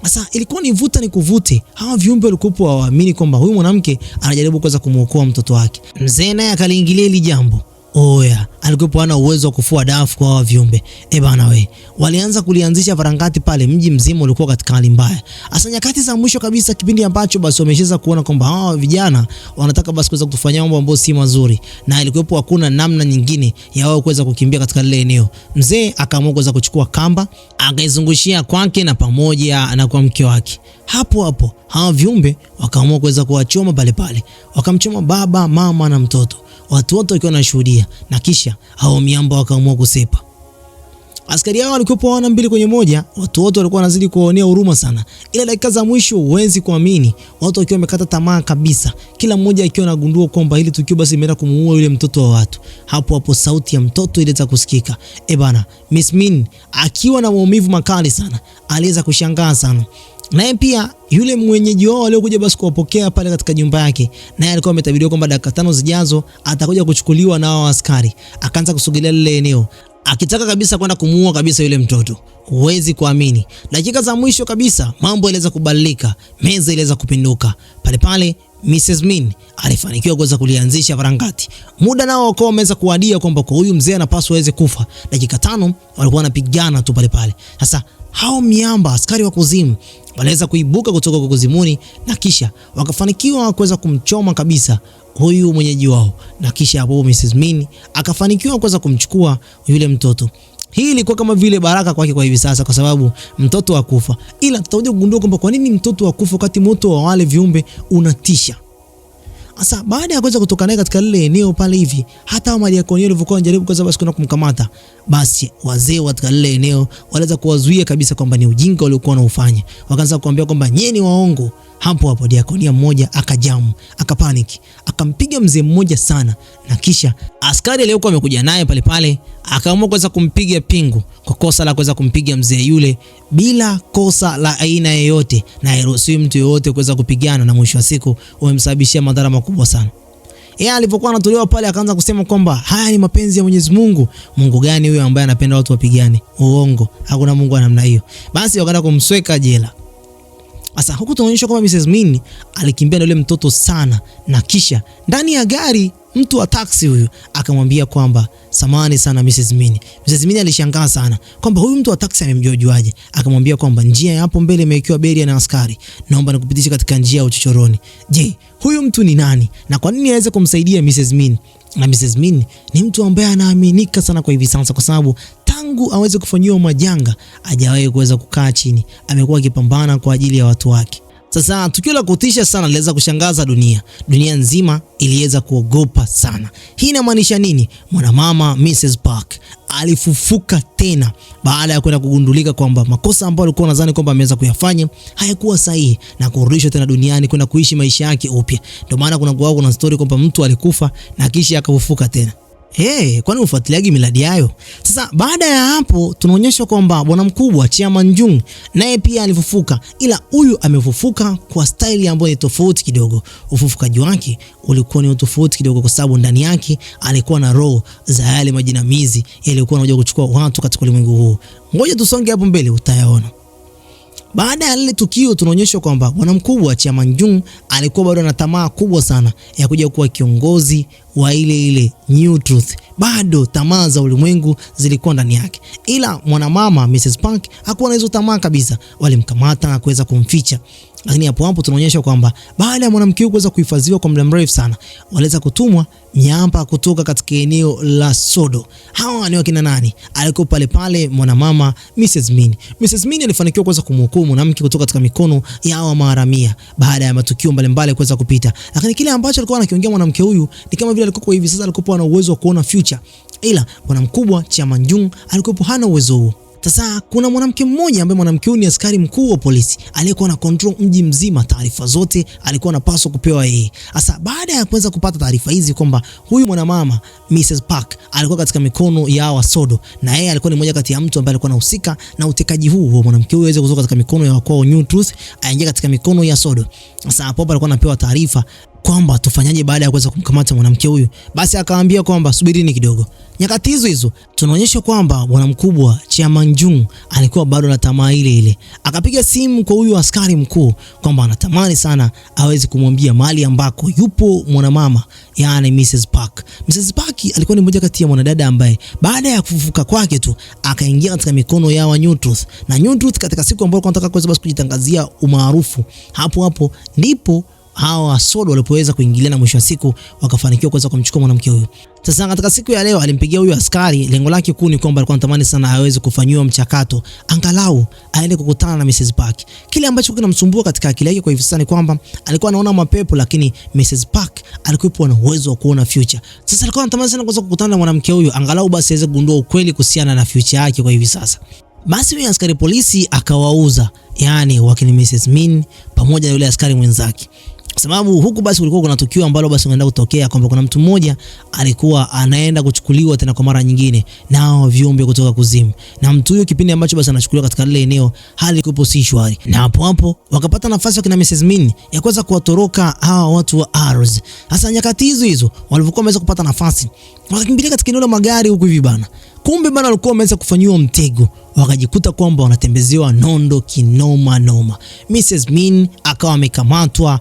Sasa ilikuwa ni vuta ni kuvute. Hawa viumbe walikuwa hawaamini kwamba huyu mwanamke anajaribu kuweza kumuokoa mtoto wake. Mzee naye akaliingilia hili jambo. Oya, alikuwa hana uwezo wa kufua dafu kwa hawa viumbe. Bana we, walianza kulianzisha varangati pale, mji mzima ulikuwa katika hali mbaya. Hasa nyakati za mwisho kabisa, kipindi ambacho basi wamesheza kuona kwamba hawa vijana wanataka basi kuweza kutufanyia mambo ambayo si mazuri, na ilikuwa hakuna namna nyingine ya wao kuweza kukimbia katika lile eneo. Mzee akaamua kuweza kuchukua kamba, akaizungushia kwake na pamoja na kwa mke wake. Hapo hapo hawa viumbe wakaamua kuweza kuwachoma pale pale. Wakamchoma baba, mama na mtoto. Watu wote wakiwa wanashuhudia, na kisha hao miamba wakaamua kusepa. Askari hao walikuwa wana 2 kwenye 1. Watu wote walikuwa wanazidi kuonea huruma sana. Ila dakika za mwisho huwezi kuamini, watu wakiwa wamekata tamaa kabisa. Kila mmoja akiwa anagundua kwamba hili tukio basi imeenda kumuua yule mtoto wa watu. Hapo hapo sauti ya mtoto iliweza kusikika. Bana, Miss Min akiwa na maumivu makali sana, aliweza kushangaa sana. Naye pia yule mwenyeji wao aliyekuja basi kuwapokea pale katika nyumba yake, naye alikuwa ametabiriwa kwamba dakika 5 zijazo atakuja kuchukuliwa na hao askari. Akaanza kusogelea lile eneo, akitaka kabisa kwenda kumuua kabisa yule mtoto. Huwezi kuamini, dakika za mwisho kabisa mambo yaliweza kubadilika, meza iliweza kupinduka. Pale pale Mrs. Min alifanikiwa kuweza kulianzisha varangati. Muda nao wakawa wameweza kuadia kwamba kwa huyu mzee anapaswa aweze kufa. Dakika 5 walikuwa wanapigana tu pale pale. Sasa hao miamba askari wa kuzimu waliweza kuibuka kutoka kwa kuzimuni, na kisha wakafanikiwa kuweza kumchoma kabisa huyu mwenyeji wao, na kisha hapo Mrs. Min akafanikiwa kuweza kumchukua yule mtoto. Hii ilikuwa kama vile baraka kwake kwa hivi sasa, kwa sababu mtoto hakufa. Ila tutakuja kugundua kwamba kwa nini mtoto hakufa wakati moto wa wale viumbe unatisha. Sasa baada ya kuweza kutoka naye katika lile eneo pale hivi, hata madiakoni walivyokuwa wanajaribu kuweza basi kumkamata, basi wazee katika lile eneo waliweza kuwazuia kabisa kwamba ni ujinga waliokuwa wanaufanya. Wakaanza kuambia kwamba nyinyi ni waongo. Hapo hapo diakonia mmoja akajamu, akapaniki, akampiga mzee mmoja sana, na kisha askari aliyokuwa amekuja naye pale pale akaamua kuweza kumpiga pingu kwa kosa la kuweza kumpiga mzee yule bila kosa la aina yoyote, na hairuhusiwi mtu yoyote kuweza kupigana, na mwisho wa siku umemsababishia madhara makubwa sana. Yeye alipokuwa anatolewa pale akaanza kusema kwamba haya ni mapenzi ya Mwenyezi Mungu. Mungu gani huyo ambaye anapenda watu wapigane? Uongo, hakuna Mungu wa namna hiyo. Basi wakaenda kumsweka jela. Sasa huku tunaonyesha kwamba Mrs. Min alikimbia na yule mtoto sana, na kisha ndani ya gari mtu wa taxi huyu akamwambia kwamba samahani sana Mrs. Min. Mrs. Min alishangaa sana kwamba huyu mtu wa taxi amemjuaje. Akamwambia kwamba njia ya hapo mbele imewekewa beria na askari, naomba nikupitishe katika njia ya uchochoroni. Je, huyu mtu ni nani na kwa nini aweze kumsaidia Mrs. Min? Na Mrs. Min ni mtu ambaye anaaminika sana kwa hivi sasa, kwa sababu tangu aweze kufanyiwa majanga hajawahi kuweza kukaa chini, amekuwa akipambana kwa ajili ya watu wake. Sasa tukio la kutisha sana liweza kushangaza dunia. Dunia nzima iliweza kuogopa sana. Hii inamaanisha nini? Mwanamama Mrs. Park alifufuka tena baada ya kwenda kugundulika kwamba makosa ambayo alikuwa nadhani kwamba ameweza kuyafanya hayakuwa sahihi, na kurudishwa tena duniani kwenda kuishi maisha yake upya. Ndio maana kuna story kwamba mtu alikufa na kisha akafufuka tena. Kwani ufuatiliaji miladi yayo? Sasa baada ya hapo tunaonyeshwa kwamba bwana mkubwa Chairman Jung naye pia alifufuka, ila huyu amefufuka kwa style ambayo ni tofauti kidogo. Ufufukaji wake ulikuwa ni tofauti kidogo kwa sababu ndani yake alikuwa na roho za yale majinamizi yaliokuwa yanakuja kuchukua watu katika ulimwengu huu. Ngoja tusonge hapo mbele utayaona. Baada ya lile tukio tunaonyeshwa kwamba bwana mkubwa Chia Manjung alikuwa bado na tamaa kubwa sana ya kuja kuwa kiongozi wa ile New Truth. Bado tamaa za ulimwengu zilikuwa ndani yake, ila mwanamama Mrs. Park hakuwa na hizo tamaa kabisa. Walimkamata na kuweza kumficha, lakini hapo tunaonyesha kwamba baada ya mwanamke huyu kuweza kuhifadhiwa kwa muda mrefu sana, waliweza kutumwa nyamba kutoka katika eneo la Sodo. Hawa ni wakina nani? Alikuwa pale mwanamama Mrs. Min. Mrs. Min alifanikiwa kuweza kumhukumu mwanamke kutoka katika mikono ya hawa maharamia baada ya matukio mbalimbali kuweza kupita, lakini kile ambacho alikuwa anakiongea mwanamke huyu ni kama vile alikuwa hivi sasa alikuwa na uwezo wa kuona future, ila bwana mkubwa Chia Manjung alikuwa hana uwezo huo. Sasa kuna mwanamke mmoja ambaye mwanamke huyu ni askari mkuu wa polisi aliyekuwa na control mji mzima, taarifa zote alikuwa anapaswa kupewa yeye. Sasa baada ya kuweza kupata taarifa hizi kwamba huyu mwanamama Mrs. Park alikuwa katika mikono ya Wasodo na yeye alikuwa ni mmoja kati ya mtu ambaye alikuwa anahusika na utekaji huu, mwanamke huyu aweze kutoka katika mikono ya wakuu New Truth aingie katika mikono ya Sodo. Sasa hapo alikuwa anapewa taarifa kwamba tufanyaje baada ya kuweza kumkamata mwanamke huyu. Basi akaambia kwamba subirini kidogo. Nyakati hizo tunaonyeshwa kwamba bwana mkubwa Chia Manjung alikuwa bado na tamaa ile. Akapiga simu kwa huyu askari mkuu kwamba anatamani sana aweze kumwambia mahali ambako yupo mwanamama, yani Mrs. Park. Mrs. Park alikuwa ni mmoja kati ya mwanadada ambaye baada ya kufufuka kwake tu akaingia katika mikono ya wa New Truth. Na New Truth katika siku ambayo wanataka kuweza basi kujitangazia umaarufu, hapo ndipo hawa Sodo walipoweza kuingilia na mwisho wa siku wakafanikiwa kuweza kumchukua mwanamke huyu. Sasa katika siku ya leo alimpigia huyu askari, lengo lake kuu ni kwamba alikuwa anatamani sana aweze kufanywa mchakato angalau aende kukutana na Mrs. Park. Kile ambacho kinamsumbua katika akili yake kwa hivi sasa ni kwamba alikuwa anaona mapepo, lakini Mrs. Park alikuwa na uwezo wa kuona future. Sasa alikuwa anatamani sana kuweza kukutana na mwanamke huyu angalau basi aweze kugundua ukweli kuhusiana na future yake kwa hivi sasa. Basi huyu askari polisi akawauza, yani wakini Mrs. Min pamoja na yule askari mwenzake. Sababu huku basi kulikuwa kuna tukio ambalo basi ungeenda kutokea kwamba kuna mtu mmoja alikuwa anaenda kuchukuliwa tena kwa mara nyingine nao viumbe kutoka kuzimu. Na mtu huyo kipindi ambacho basi anachukuliwa katika lile eneo hali ilikuwa si shwari. Na hapo wakapata nafasi wakina Mrs. Min ya kuweza kuwatoroka hawa watu wa Arrows. Sasa nyakati hizo walivyokuwa wameweza kupata nafasi, wakakimbilia katika eneo la magari huku hivi bana. Kumbe bana walikuwa wameweza kufanywa mtego, wakajikuta kwamba wanatembezewa nondo kinoma noma. Mrs. Min akawa amekamatwa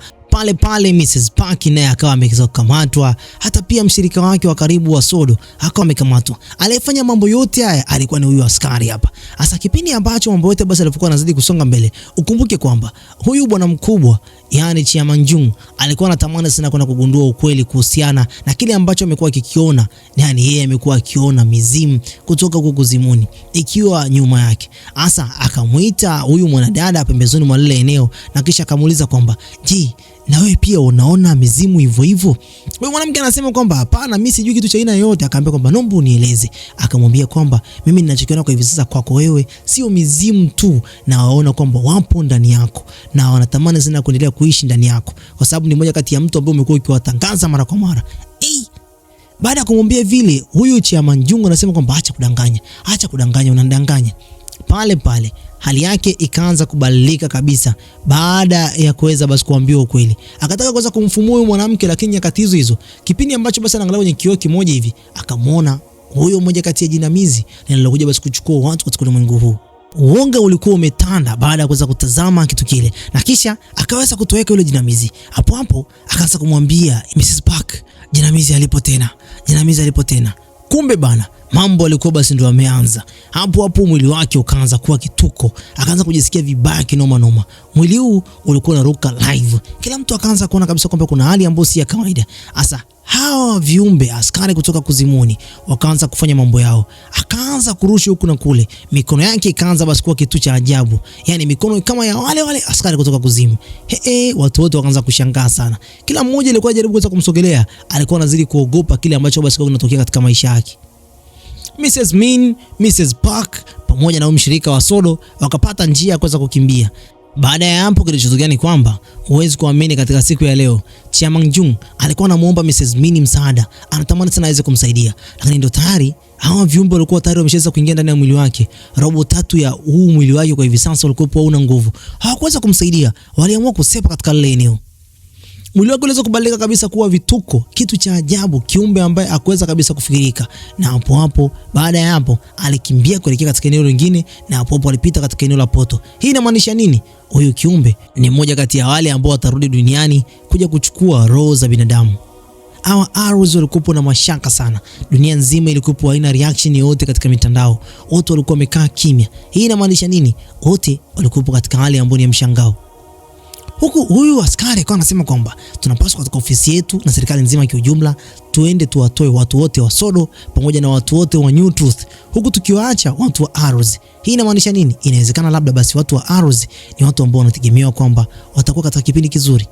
pale Mrs. Park naye akawa amekamatwa, hata pia mshirika wake wa karibu wa Sodo akawa amekamatwa. Aliyefanya mambo yote haya alikuwa ni huyu askari hapa. Hasa kipindi ambacho mambo yote basi alipokuwa anazidi kusonga mbele, ukumbuke kwamba huyu bwana mkubwa yani Chia Manjung alikuwa anatamani sana kwenda kugundua ukweli kuhusiana na kile ambacho amekuwa akikiona, yani yeye amekuwa akiona mizimu kutoka huko kuzimuni ikiwa nyuma yake. Hasa akamuita huyu mwanadada pembezoni mwa lile eneo na kisha akamuuliza kwamba na wewe pia unaona mizimu hivyo? Wewe mwanamke anasema kwamba hapana, mimi sijui kitu cha aina yoyote. Akaambia kwamba naomba unieleze. Akamwambia kwamba mimi ninachokiona kwa hivi sasa kwako wewe sio mizimu tu, na waona kwamba wapo ndani yako na wanatamani sana kuendelea kuishi ndani yako, kwa sababu ni moja kati ya mtu ambaye umekuwa ukiwatangaza mara kwa mara. Baada ya kumwambia vile, huyu Chia Manjung anasema kwamba acha kudanganya, unandanganya. Pale hali yake ikaanza kubadilika kabisa baada ya kuweza basi kuambiwa ukweli. Akataka kuweza kumfumua huyu mwanamke, lakini nyakati hizo kipindi ambacho basi anaangalia kwenye kioo kimoja hivi akamwona huyo mmoja kati ya jinamizi linalokuja basi kuchukua watu katika ulimwengu huu. Uonga ulikuwa umetanda baada ya kuweza kutazama kitu kile, na kisha akaweza kutoweka yule jinamizi. Hapo akaanza kumwambia Mrs. Park, jinamizi alipo tena. Kumbe bana mambo alikuwa basi ndio ameanza. Hapo mwili wake ukaanza kuwa kituko, akaanza kujisikia vibaya kinoma. Mwili huu ulikuwa unaruka live. Kila mtu akaanza kuona kabisa kwamba kuna hali ambayo si ya kawaida. Asa hawa viumbe askari kutoka kuzimuni wakaanza kufanya mambo yao. Akaanza kurusha huku na kule. Mikono yake ikaanza basi kuwa kitu cha ajabu. Yani mikono kama ya wale askari kutoka kuzimu. Watu wote wakaanza kushangaa sana. Kila mmoja alikuwa anajaribu kuweza kumsogelea, alikuwa anazidi kuogopa kile ambacho basi kinatokea katika maisha yake. Mrs. Min, Mrs. Park pamoja na mshirika wa Sodo wakapata njia ya kuweza kukimbia. Baada ya hapo kilichotokea ni kwamba huwezi kuamini, katika siku ya leo Chia Manjung alikuwa anamuomba Mrs. Min msaada, anatamani sana aweze kumsaidia, lakini ndio tayari hawa viumbe walikuwa tayari wameshaweza kuingia ndani ya mwili wake. Robo tatu ya huu mwili wake kwa hivi sasa ulikuwa hauna nguvu, hawakuweza kumsaidia, waliamua kusepa katika lile eneo. Mwili wake uliweza kubadilika kabisa kuwa vituko, kitu cha ajabu, kiumbe ambaye hakuweza kabisa kufikirika. Na hapo baada ya hapo alikimbia kuelekea katika eneo lingine, na hapo alipita katika eneo la poto. Hii inamaanisha nini? Huyu kiumbe ni mmoja kati ya wale ambao watarudi duniani kuja kuchukua roho za binadamu. Hawa Arrows walikuwa na mashaka sana. Dunia nzima ilikuwa haina reaction yoyote katika mitandao. Wote walikuwa wamekaa kimya. Hii inamaanisha nini? Wote walikuwa katika hali ambayo ni ya mshangao. Huku huyu askari akawa anasema kwamba tunapaswa katika ofisi yetu na serikali nzima kwa ujumla tuende tuwatoe watu wote wa Sodo pamoja na watu wote wa New Truth, huku tukiwaacha watu wa Arrows. Hii inamaanisha nini? Inawezekana labda basi watu wa Arrows ni watu ambao wanategemewa kwamba watakuwa katika kipindi kizuri.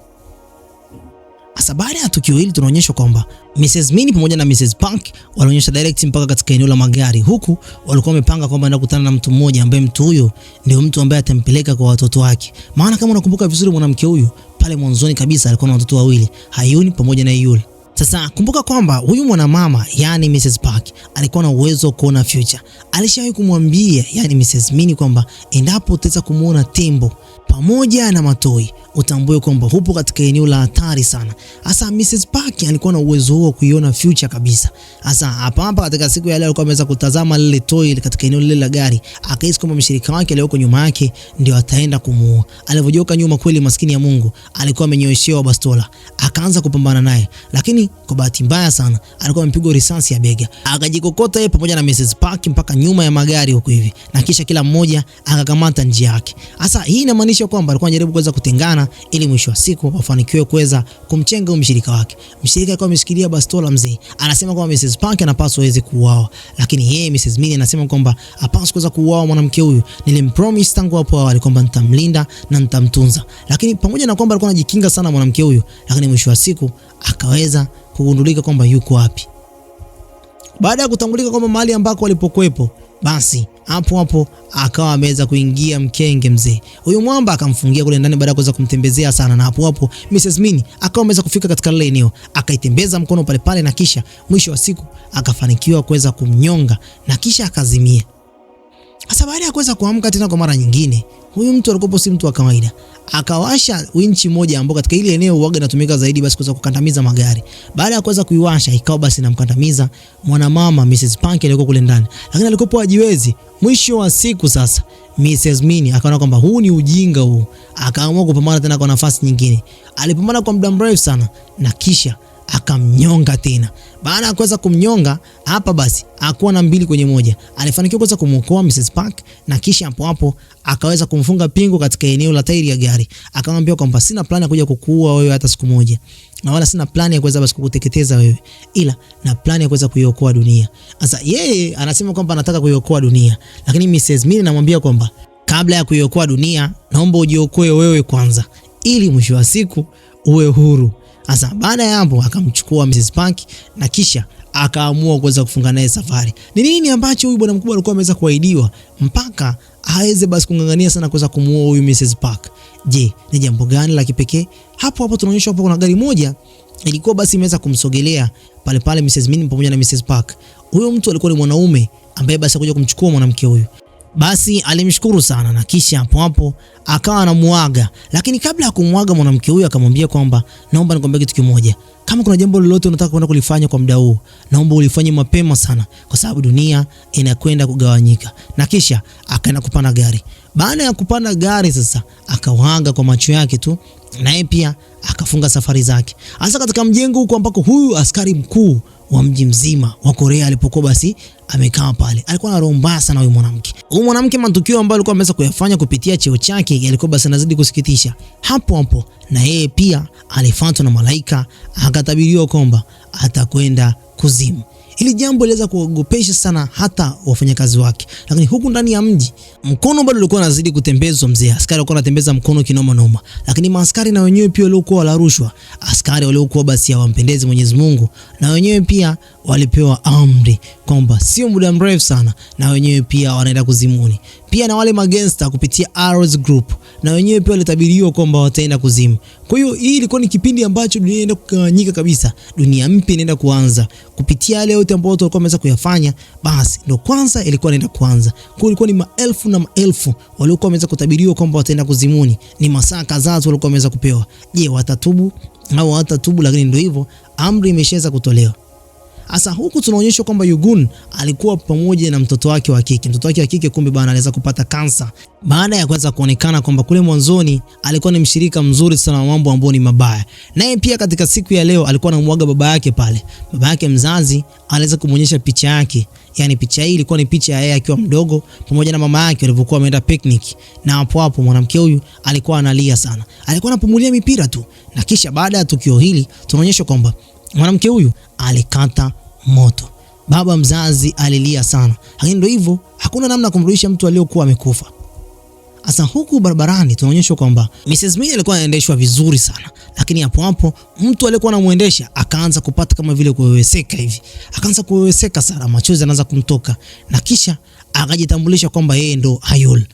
Asa baada ya tukio hili tunaonyeshwa kwamba Mrs. Minnie pamoja na Mrs. Park walionyesha direct mpaka katika eneo la magari, huku walikuwa wamepanga kwamba anaenda kukutana na mtu mmoja ambaye mtu huyo ndio mtu ambaye atampeleka kwa watoto wake. Maana kama unakumbuka vizuri, mwanamke huyu pale mwanzoni kabisa alikuwa na watoto wawili, Hayuni pamoja na Yule. Sasa kumbuka kwamba huyu mwanamama yani Mrs. Park alikuwa na uwezo wa kuona future. Alishawahi kumwambia yani Mrs. Minnie kwamba endapo utaweza kumuona tembo pamoja na matoi utambue kwamba hupo katika eneo la hatari sana. Hasa Mrs. Park alikuwa na uwezo huo kuiona future kabisa. Hasa hapa katika siku ya leo alikuwa ameweza kutazama lile toi katika eneo lile la gari, akahisi kwamba mshirika wake aliyoko nyuma yake ndio ataenda kumuua. Alivyojoka nyuma, kweli maskini ya Mungu alikuwa amenyooshewa bastola, akaanza kupambana naye, lakini kwa bahati mbaya sana alikuwa amepigwa risasi ya bega. Akajikokota yeye pamoja na Mrs. Park mpaka nyuma ya magari huko hivi, na kisha kila mmoja akakamata njia yake. Hasa hii inamaanisha kwamba alikuwa anajaribu kuweza kutengana ili mwisho wa siku wafanikiwe kuweza kumchenga mshirika wake. Mshirika alikuwa ameshikilia bastola mzee. Anasema kwamba Mrs. Park anapaswa aweze kuuawa, lakini yeye Mrs. Minnie anasema kwamba hapaswi kuweza kuuawa mwanamke huyu. Nilimpromise tangu hapo awali kwamba nitamlinda na nitamtunza. Lakini pamoja na kwamba alikuwa anajikinga sana mwanamke huyu, lakini mwisho wa siku akaweza kugundulika kwamba yuko wapi. Baada ya kutambulika kwamba mahali ambako walipokuepo, basi hapo akawa ameweza kuingia mkenge mzee. Huyu mwamba akamfungia kule ndani baada ya kuweza kumtembezea sana, na hapo Mrs. Minnie akawa ameweza kufika katika lile eneo, akaitembeza mkono pale na kisha mwisho wa siku akafanikiwa kuweza kumnyonga na kisha akazimia. Sasa baada ya kuweza kuamka tena kwa mara nyingine, huyu mtu alikuwa si mtu wa kawaida. Akawasha winchi moja ambayo katika ile eneo huaga inatumika zaidi basi kuweza kukandamiza magari. Baada ya kuweza kuiwasha ikawa basi inamkandamiza mwanamama Mrs. Park aliyekuwa kule ndani, lakini alikuwa hajiwezi. Mwisho wa siku sasa Mrs. Minnie akaona kwamba huu ni ujinga huu, akaamua kupambana tena kwa nafasi nyingine. Alipambana kwa muda mrefu sana na kisha akamnyonga tena. Baada ya kuweza kumnyonga hapa basi hakuwa na 2 kwenye 1. Alifanikiwa kuweza kumuokoa Mrs. Park na kisha hapo akaweza kumfunga pingu katika eneo la tairi ya gari. Akamwambia kwamba sina plani ya kuja kukuua wewe hata siku moja, na wala sina plani ya kuweza basi kukuteketeza wewe, ila na plani ya kuweza kuiokoa dunia. Sasa yeye anasema kwamba anataka kuiokoa dunia, lakini Mrs. Minnie anamwambia kwamba kabla ya kuiokoa dunia naomba ujiokoe wewe kwanza ili mwisho wa siku uwe huru. Sasa baada ya hapo akamchukua Mrs. Park na kisha akaamua kuweza kufunga naye safari. Ni nini ambacho huyu bwana mkubwa alikuwa ameweza kuahidiwa mpaka aweze basi kungangania sana kuweza kumuoa huyu Mrs. Park? Je, ni jambo gani la kipekee? Hapo tunaonyeshwa hapo kuna gari moja ilikuwa basi imeweza kumsogelea pale Mrs. Minnie pamoja na Mrs. Park. Huyo mtu alikuwa ni mwanaume ambaye basi alikuja kumchukua mwanamke huyu. Basi alimshukuru sana na kisha hapo akawa anamuaga, lakini kabla ya kumuaga mwanamke huyu akamwambia kwamba naomba nikwambie kitu kimoja, kama kuna jambo lolote unataka kwenda kulifanya kwa muda huu naomba ulifanye mapema sana kwa sababu dunia inakwenda kugawanyika. Na kisha akaenda kupanda gari. Baada ya kupanda gari sasa akawaaga kwa macho yake tu, naye pia akafunga safari zake. Hasa katika mjengo huko ambako huyu askari mkuu wa mji mzima wa Korea alipokuwa basi amekaa pale, alikuwa na roho mbaya sana huyu mwanamke. Huyu mwanamke matukio ambayo alikuwa ameweza kuyafanya kupitia cheo chake yalikuwa basi yanazidi kusikitisha. Hapo na yeye pia alifuatwa na malaika, akatabiriwa kwamba atakwenda kuzimu. Hili jambo liweza kuogopesha sana hata wafanyakazi wake. Lakini huku ndani ya mji mkono bado ulikuwa unazidi kutembezwa mzee. Askari walikuwa wanatembeza mkono kinoma noma. Lakini maaskari na wenyewe pia waliokuwa wala rushwa, askari waliokuwa basi hawampendezi Mwenyezi Mungu, na wenyewe pia walipewa amri kwamba sio muda mrefu sana na wenyewe pia wanaenda kuzimuni. pia na wale magangster kupitia Arrows Group, na wenyewe pia walitabiriwa kwamba wataenda kuzimu. Kwa hiyo hii ilikuwa ni kipindi ambacho dunia inaenda kugawanyika kabisa, dunia mpya inaenda kuanza kupitia yale yote ambayo watu walikuwa wameweza kuyafanya. Basi ndio kwanza ilikuwa inaenda kuanza. Kwa hiyo ilikuwa ni maelfu na maelfu waliokuwa wameweza kutabiriwa kwamba wataenda kuzimuni. Ni masaa kadhaa tu walikuwa wameweza kupewa. Je, watatubu au hawatatubu? Lakini ndio hivyo, amri imeshaweza kutolewa. Asa huku tunaonyeshwa kwamba Yugun alikuwa pamoja na mtoto wake wa kike. Mtoto wake wa kike kumbe bana aliweza kupata kansa baada ya kuweza kuonekana kwamba kule mwanzoni alikuwa ni mshirika mzuri sana wa mambo ambayo ni mabaya. Naye pia katika siku ya leo alikuwa anamwaga baba yake pale. Baba yake mzazi aliweza kumuonyesha picha yake. Yaani picha hii ilikuwa ni picha ya yeye akiwa mdogo pamoja na mama yake walivyokuwa wameenda picnic. Na hapo mwanamke huyu alikuwa analia sana. Alikuwa anapumulia mipira tu. Na kisha baada ya tukio hili tunaonyeshwa kwamba mwanamke huyu alikata moto. Baba mzazi alilia sana. Lakini ndio hivyo, hakuna namna kumrudisha mtu aliyokuwa amekufa. Asa huku barabarani tunaonyeshwa kwamba Mrs. Miller alikuwa anaendeshwa vizuri sana. Lakini hapo mtu aliyekuwa anamuendesha akaanza kupata kama vile kuweweseka hivi. Akaanza kuweweseka sana, machozi yanaanza kumtoka. Na kisha akajitambulisha kwamba yeye ndo Hayul.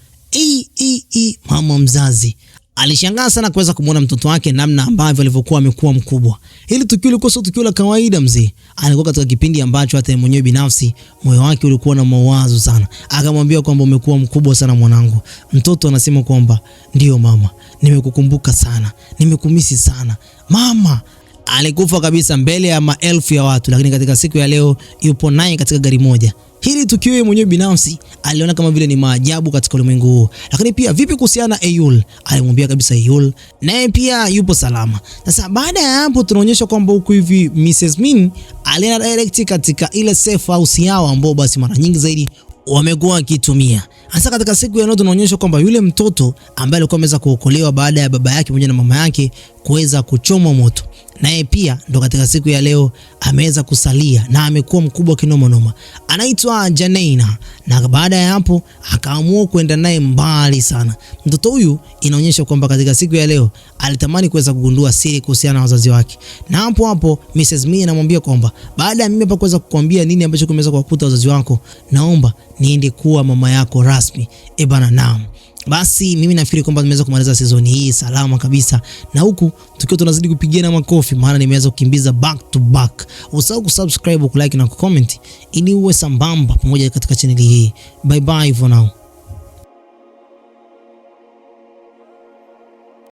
Mama mzazi alishangaa sana kuweza kumuona mtoto wake namna ambavyo alivyokuwa amekuwa mkubwa. Hili tukio lilikuwa sio tukio la kawaida mzee. Alikuwa katika kipindi ambacho hata yeye mwenyewe binafsi moyo wake ulikuwa na mawazo sana. Akamwambia kwamba umekuwa mkubwa sana mwanangu. Mtoto anasema kwamba ndio mama, nimekukumbuka sana, nimekumisi sana. Mama alikufa kabisa mbele ya maelfu ya watu, lakini katika siku ya leo yupo naye katika gari moja. Hili tukio yeye mwenyewe binafsi aliona kama vile ni maajabu katika ulimwengu huu. Lakini pia vipi kuhusiana na Eyul? Alimwambia kabisa Eyul naye pia yupo salama. Sasa baada ya hapo tunaonyeshwa kwamba huko hivi Mrs. Min alienda direct katika ile safe house yao ambao basi mara nyingi zaidi wamekuwa wakitumia. Hasa katika siku ya leo tunaonyeshwa kwamba yule mtoto ambaye alikuwa ameweza kuokolewa baada ya baba yake pamoja na mama yake kuweza kuchomwa moto, naye pia ndo katika siku ya leo ameweza kusalia na amekuwa mkubwa kinoma noma. Anaitwa Janeina, na baada ya hapo akaamua kwenda naye mbali sana. Mtoto huyu inaonyesha kwamba katika siku ya leo alitamani kuweza kugundua siri kuhusiana na wazazi wake. Na hapo Mrs. Mia anamwambia kwamba baada ya mimi hapa kuweza kukuambia nini ambacho kimeweza kuwakuta wazazi wako, naomba niende kuwa mama yako rasmi. Bana, naam. Basi mimi nafikiri kwamba nimeweza kumaliza season hii salama kabisa, na huku tukiwa tunazidi kupigiana makofi maana nimeweza kukimbiza back to back. Usahau kusubscribe, kulike na kucomment ili uwe sambamba pamoja katika channel hii. Bye bye for now.